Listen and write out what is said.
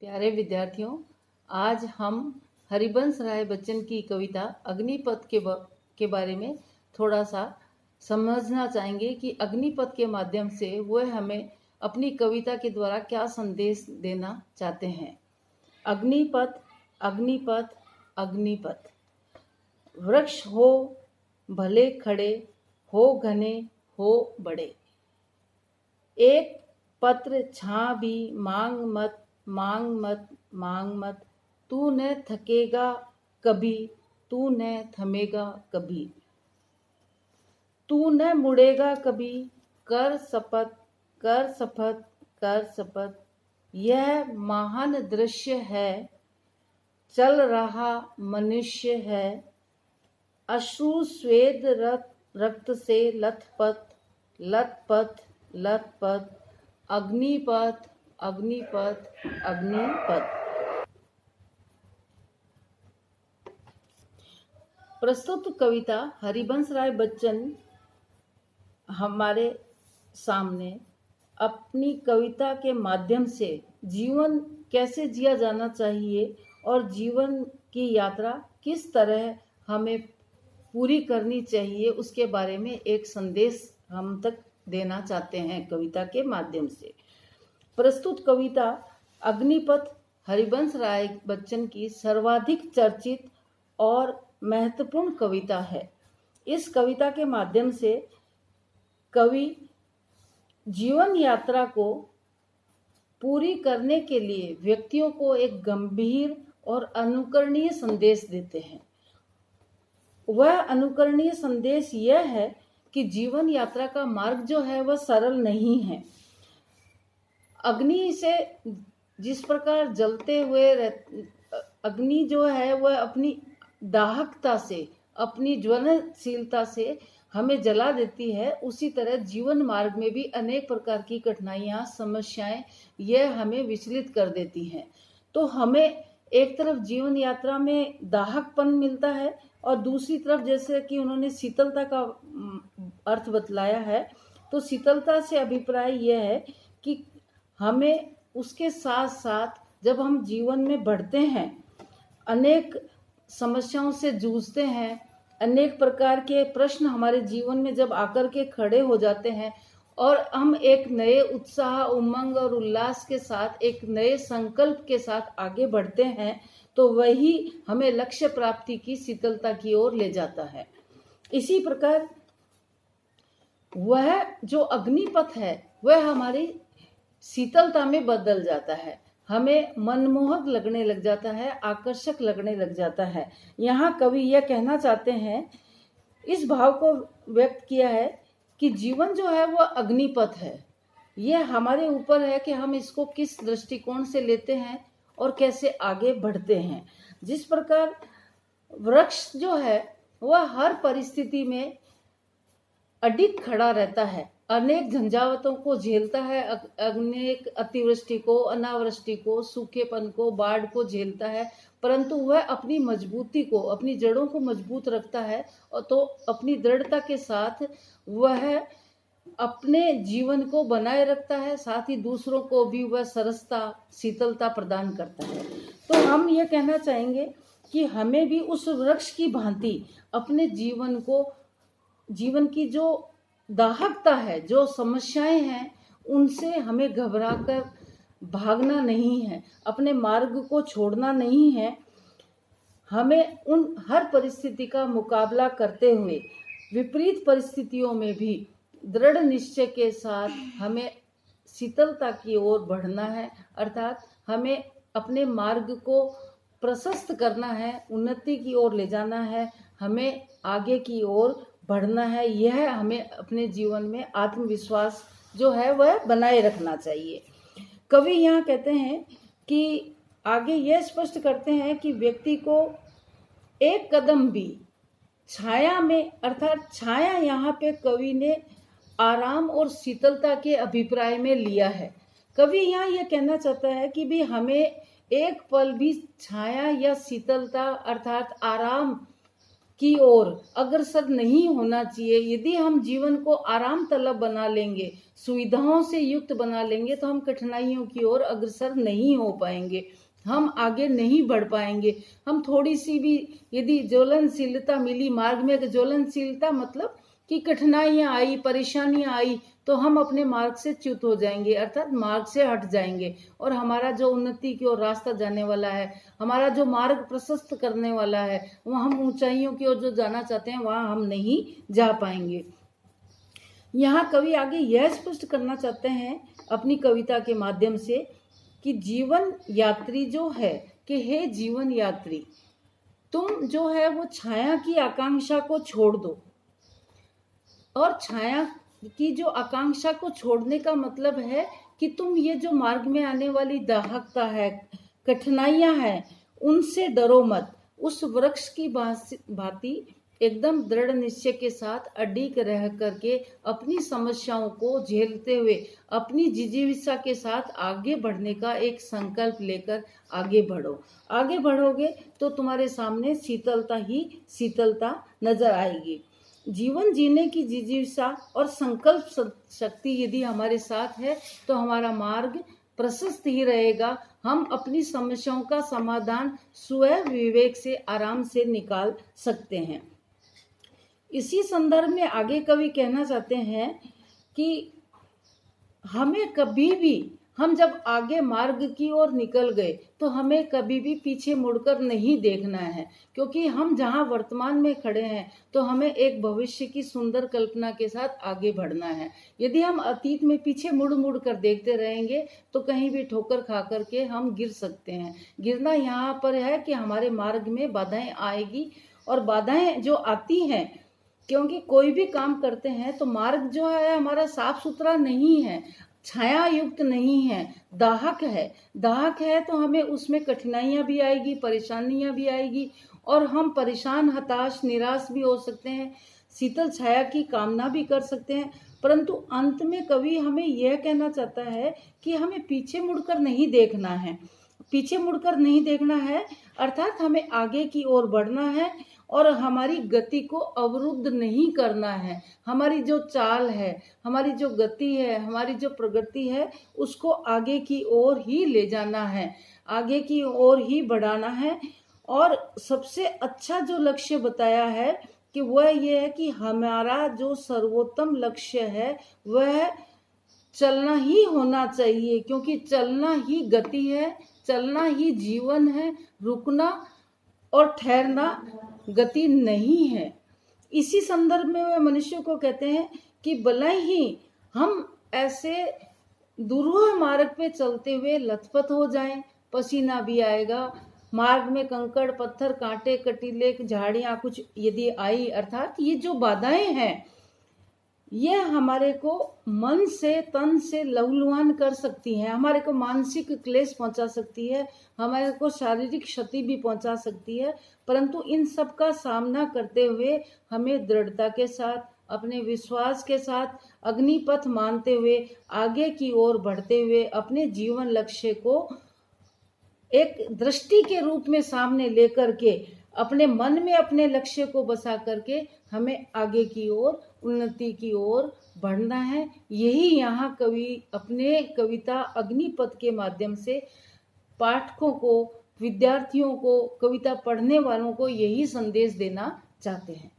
प्यारे विद्यार्थियों, आज हम हरिवंश राय बच्चन की कविता अग्निपथ के बारे में थोड़ा सा समझना चाहेंगे कि अग्निपथ के माध्यम से वह हमें अपनी कविता के द्वारा क्या संदेश देना चाहते हैं। अग्निपथ, अग्निपथ, अग्निपथ। वृक्ष हो भले खड़े, हो घने, हो बड़े। एक पत्र छां भी मांग मत, मांग मत, मांग मत। तू न थकेगा कभी, तू न थमेगा कभी। तू न मुड़ेगा कभी, कर शपथ, कर शपथ, कर शपथ। यह महान दृश्य है, चल रहा मनुष्य है। अश्रु स्वेद रक्त से लथपथ, लथपथ, लथपथ। अग्निपथ, अग्निपथ, अग्निपथ। प्रस्तुत कविता हरिवंश राय बच्चन हमारे सामने अपनी कविता के माध्यम से जीवन कैसे जिया जाना चाहिए और जीवन की यात्रा किस तरह हमें पूरी करनी चाहिए उसके बारे में एक संदेश हम तक देना चाहते हैं कविता के माध्यम से। प्रस्तुत कविता अग्निपथ हरिवंश राय बच्चन की सर्वाधिक चर्चित और महत्वपूर्ण कविता है। इस कविता के माध्यम से कवि जीवन यात्रा को पूरी करने के लिए व्यक्तियों को एक गंभीर और अनुकरणीय संदेश देते हैं। वह अनुकरणीय संदेश यह है कि जीवन यात्रा का मार्ग जो है वह सरल नहीं है। अग्नि से जिस प्रकार जलते हुए अग्नि जो है वह अपनी दाहकता से, अपनी ज्वलनशीलता से हमें जला देती है, उसी तरह जीवन मार्ग में भी अनेक प्रकार की कठिनाइयां, समस्याएं यह हमें विचलित कर देती हैं। तो हमें एक तरफ जीवन यात्रा में दाहकपन मिलता है और दूसरी तरफ जैसे कि उन्होंने शीतलता का अर्थ बतलाया है, तो शीतलता से अभिप्राय यह है कि हमें उसके साथ साथ जब हम जीवन में बढ़ते हैं, अनेक समस्याओं से जूझते हैं, अनेक प्रकार के प्रश्न हमारे जीवन में जब आकर के खड़े हो जाते हैं और हम एक नए उत्साह, उमंग और उल्लास के साथ, एक नए संकल्प के साथ आगे बढ़ते हैं, तो वही हमें लक्ष्य प्राप्ति की शीतलता की ओर ले जाता है। इसी प्रकार वह जो अग्निपथ है वह हमारी शीतलता में बदल जाता है, हमें मनमोहक लगने लग जाता है, आकर्षक लगने लग जाता है। यहाँ कवि यह कहना चाहते हैं, इस भाव को व्यक्त किया है कि जीवन जो है वह अग्निपथ है। यह हमारे ऊपर है कि हम इसको किस दृष्टिकोण से लेते हैं और कैसे आगे बढ़ते हैं। जिस प्रकार वृक्ष जो है वह हर परिस्थिति में अडिग खड़ा रहता है, अनेक झंझावतों को झेलता है, अनेक अतिवृष्टि को, अनावृष्टि को, सूखेपन को, बाढ़ को झेलता है, परंतु वह अपनी मजबूती को, अपनी जड़ों को मजबूत रखता है और तो अपनी दृढ़ता के साथ वह अपने जीवन को बनाए रखता है, साथ ही दूसरों को भी वह सरसता, शीतलता प्रदान करता है। तो हम ये कहना चाहेंगे कि हमें भी उस वृक्ष की भांति अपने जीवन को, जीवन की जो दाहकता है, जो समस्याएं हैं, उनसे हमें घबराकर भागना नहीं है, अपने मार्ग को छोड़ना नहीं है। हमें उन हर परिस्थिति का मुकाबला करते हुए विपरीत परिस्थितियों में भी दृढ़ निश्चय के साथ हमें शीतलता की ओर बढ़ना है, अर्थात हमें अपने मार्ग को प्रशस्त करना है, उन्नति की ओर ले जाना है, हमें आगे की ओर बढ़ना है। यह हमें अपने जीवन में आत्मविश्वास जो है वह बनाए रखना चाहिए। कवि यहाँ कहते हैं कि आगे यह स्पष्ट करते हैं कि व्यक्ति को एक कदम भी छाया में, अर्थात छाया यहाँ पे कवि ने आराम और शीतलता के अभिप्राय में लिया है। कवि यहाँ यह कहना चाहता है कि भी हमें एक पल भी छाया या शीतलता अर्थात आराम की ओर अग्रसर नहीं होना चाहिए। यदि हम जीवन को आराम तलब बना लेंगे, सुविधाओं से युक्त बना लेंगे, तो हम कठिनाइयों की ओर अग्रसर नहीं हो पाएंगे, हम आगे नहीं बढ़ पाएंगे। हम थोड़ी सी भी यदि ज्वलनशीलता मिली मार्ग में, ज्वलनशीलता मतलब कि कठिनाइयां आई, परेशानियां आई, तो हम अपने मार्ग से च्युत हो जाएंगे, अर्थात मार्ग से हट जाएंगे, और हमारा जो उन्नति की ओर रास्ता जाने वाला है, हमारा जो मार्ग प्रशस्त करने वाला है, वह हम ऊंचाइयों की ओर जो जाना चाहते हैं वहां हम नहीं जा पाएंगे। यहाँ कवि आगे यह स्पष्ट करना चाहते हैं अपनी कविता के माध्यम से कि जीवन यात्री जो है, कि हे जीवन यात्री, तुम जो है वो छाया की आकांक्षा को छोड़ दो। और छाया की जो आकांक्षा को छोड़ने का मतलब है कि तुम ये जो मार्ग में आने वाली दाहकता है, कठिनाइयां हैं, उनसे डरो मत। उस वृक्ष की भांति एकदम दृढ़ निश्चय के साथ अडिग रह करके अपनी समस्याओं को झेलते हुए अपनी जिजीविषा के साथ आगे बढ़ने का एक संकल्प लेकर आगे बढ़ो। आगे बढ़ोगे तो तुम्हारे सामने शीतलता ही शीतलता नजर आएगी। जीवन जीने की जिजीविषा और संकल्प शक्ति यदि हमारे साथ है तो हमारा मार्ग प्रशस्त ही रहेगा। हम अपनी समस्याओं का समाधान स्वयं विवेक से आराम से निकाल सकते हैं। इसी संदर्भ में आगे कवि कहना चाहते हैं कि हमें कभी भी, हम जब आगे मार्ग की ओर निकल गए तो हमें कभी भी पीछे मुड़कर नहीं देखना है, क्योंकि हम जहां वर्तमान में खड़े हैं तो हमें एक भविष्य की सुंदर कल्पना के साथ आगे बढ़ना है। यदि हम अतीत में पीछे मुड़ मुड़ कर देखते रहेंगे तो कहीं भी ठोकर खा करके हम गिर सकते हैं। गिरना यहाँ पर है कि हमारे मार्ग में बाधाएं आएगी, और बाधाएं जो आती हैं, क्योंकि कोई भी काम करते हैं तो मार्ग जो है हमारा साफ सुथरा नहीं है, छाया युक्त नहीं है, दाहक है। दाहक है तो हमें उसमें कठिनाइयां भी आएगी, परेशानियां भी आएगी, और हम परेशान, हताश, निराश भी हो सकते हैं, शीतल छाया की कामना भी कर सकते हैं। परंतु अंत में कवि हमें यह कहना चाहता है कि हमें पीछे मुड़कर नहीं देखना है। पीछे मुड़कर नहीं देखना है अर्थात हमें आगे की ओर बढ़ना है, और हमारी गति को अवरुद्ध नहीं करना है। हमारी जो चाल है, हमारी जो गति है, हमारी जो प्रगति है, उसको आगे की ओर ही ले जाना है, आगे की ओर ही बढ़ाना है। और सबसे अच्छा जो लक्ष्य बताया है कि वह यह है कि हमारा जो सर्वोत्तम लक्ष्य है वह चलना ही होना चाहिए, क्योंकि चलना ही गति है, चलना ही जीवन है, रुकना और ठहरना गति नहीं है। इसी संदर्भ में वे मनुष्य को कहते हैं कि भले ही हम ऐसे दुरूह मार्ग पे चलते हुए लथपथ हो जाएं, पसीना भी आएगा, मार्ग में कंकड़, पत्थर, कांटे, कटीले, झाड़ियां कुछ यदि आई, अर्थात ये जो बाधाएं हैं ये हमारे को मन से, तन से लहूलुहान कर सकती हैं, हमारे को मानसिक क्लेश पहुंचा सकती है, हमारे को शारीरिक क्षति भी पहुंचा सकती है। परंतु इन सब का सामना करते हुए हमें दृढ़ता के साथ, अपने विश्वास के साथ, अग्निपथ मानते हुए आगे की ओर बढ़ते हुए अपने जीवन लक्ष्य को एक दृष्टि के रूप में सामने लेकर के अपने मन में अपने लक्ष्य को बसा करके हमें आगे की ओर, उन्नति की ओर बढ़ना है। यही यहाँ कवि अपने कविता अग्निपथ के माध्यम से पाठकों को, विद्यार्थियों को, कविता पढ़ने वालों को यही संदेश देना चाहते हैं।